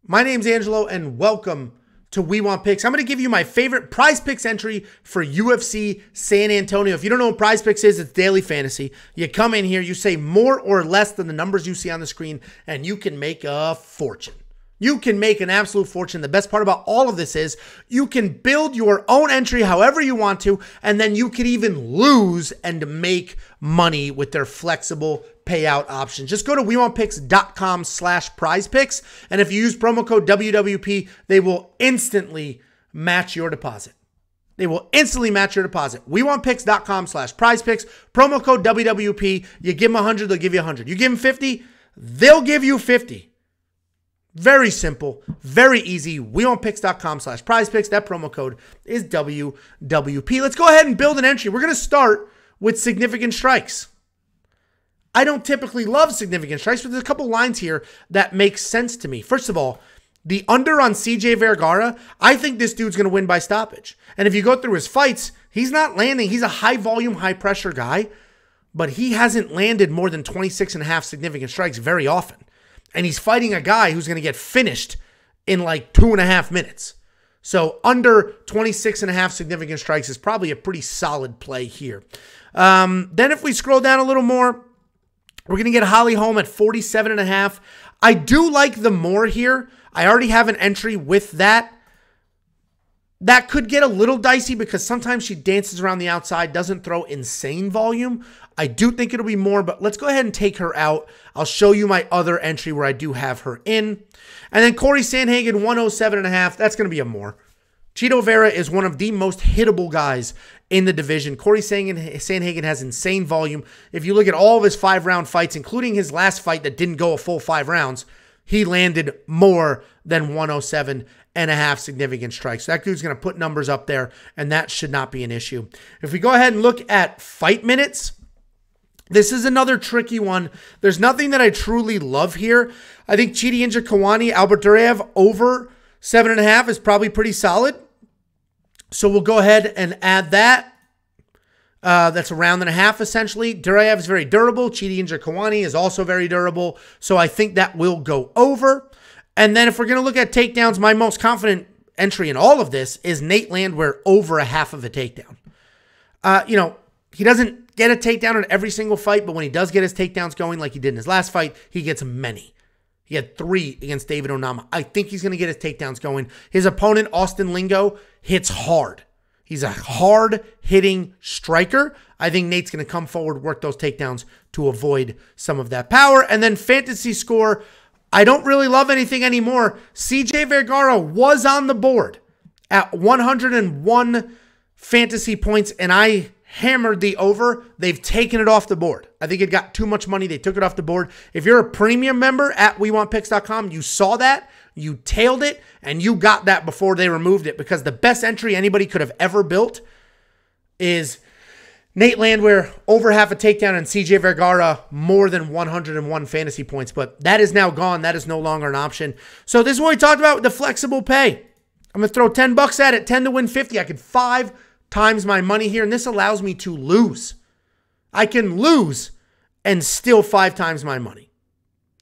My name's Angelo, and welcome to We Want Picks. I'm going to give you my favorite PrizePicks entry for UFC San Antonio. If you don't know what PrizePicks is, it's daily fantasy. You come in here, you say more or less than the numbers you see on the screen, and you can make a fortune. You can make an absolute fortune. The best part about all of this is you can build your own entry however you want to, and then you can even lose and make money with their flexible payout option. Just go to wewantpicks.com/prizepicks, and if you use promo code WWP, they will instantly match your deposit. They will instantly match your deposit. wewantpicks.com/prizepicks, promo code WWP. You give them 100, they'll give you 100. You give them 50, they'll give you 50. Very simple, very easy. wewantpicks.com/prizepicks. That promo code is WWP. Let's go ahead and build an entry. We're going to start with significant strikes. I don't typically love significant strikes, but there's a couple lines here that make sense to me. First of all, the under on CJ Vergara, I think this dude's going to win by stoppage. And if you go through his fights, he's not landing. He's a high volume, high pressure guy, but he hasn't landed more than 26.5 significant strikes very often. And he's fighting a guy who's going to get finished in like 2.5 minutes. So under 26.5 significant strikes is probably a pretty solid play here. Then if we scroll down a little more, we're going to get Holly Holm at 47.5. I do like the more here. I already have an entry with that. That could get a little dicey because sometimes she dances around the outside, doesn't throw insane volume. I do think it'll be more, but let's go ahead and take her out. I'll show you my other entry where I do have her in. And then Corey Sandhagen, 107.5. That's going to be a more. Chito Vera is one of the most hittable guys in the division. Corey Sandhagen has insane volume. If you look at all of his 5-round fights, including his last fight that didn't go a full 5 rounds, he landed more than 107.5 significant strikes. So that dude's going to put numbers up there, and that should not be an issue. If we go ahead and look at fight minutes, this is another tricky one. There's nothing that I truly love here. I think Chidi Njokuani, Albert Duraev over 7.5 is probably pretty solid. So we'll go ahead and add that. That's a round and a half, essentially. Duraev is very durable. Chidi Njokuani is also very durable. So I think that will go over. And then if we're going to look at takedowns, my most confident entry in all of this is Nate Landwehr over a half of a takedown. He doesn't get a takedown in every single fight, but when he does get his takedowns going like he did in his last fight, he gets many. He had 3 against David Onama. I think he's going to get his takedowns going. His opponent, Austin Lingo, hits hard. He's a hard-hitting striker. I think Nate's going to come forward, work those takedowns to avoid some of that power. And then fantasy score, I don't really love anything anymore. CJ Vergara was on the board at 101 fantasy points, and I hammered the over. They've taken it off the board. I think it got too much money. They took it off the board. If you're a premium member at wewantpicks.com, you saw that, you tailed it, and you got that before they removed it, because the best entry anybody could have ever built is Nate Landwehr over half a takedown and CJ Vergara more than 101 fantasy points. But that is now gone. That is no longer an option. So this is what we talked about with the flexible pay. I'm going to throw 10 bucks at it, 10 to win 50. I could 5 times my money here, and this allows me to lose. I can lose and still 5 times my money.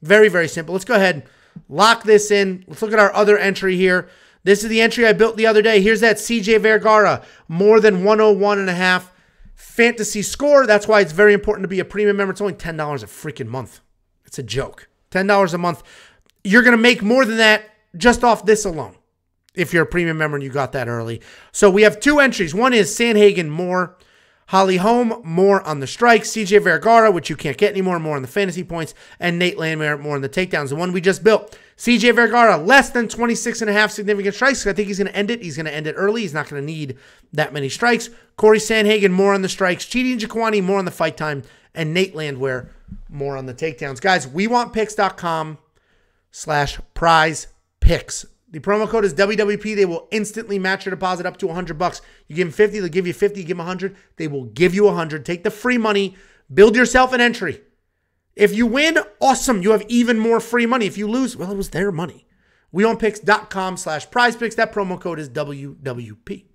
Very, very simple. Let's go ahead and lock this in. Let's look at our other entry here. This is the entry I built the other day. Here's that CJ Vergara, more than 101.5 fantasy score. That's why it's very important to be a premium member. It's only $10 a freaking month. It's a joke. $10 a month. You're going to make more than that just off this alone if you're a premium member and you got that early. So we have 2 entries. One is Sandhagen more, Holly Holm more on the strikes, CJ Vergara, which you can't get anymore, more on the fantasy points, and Nate Landwehr more on the takedowns. The one we just built, CJ Vergara, less than 26.5 significant strikes. I think he's going to end it. He's going to end it early. He's not going to need that many strikes. Corey Sandhagen more on the strikes, Chidi Njokuani more on the fight time, and Nate Landwehr more on the takedowns. Guys, wewantpicks.com/prizepicks. The promo code is WWP. They will instantly match your deposit up to $100. You give them 50, they'll give you 50. You give them 100, they will give you 100. Take the free money, build yourself an entry. If you win, awesome. You have even more free money. If you lose, well, it was their money. wewantpicks.com/prizepicks. That promo code is WWP.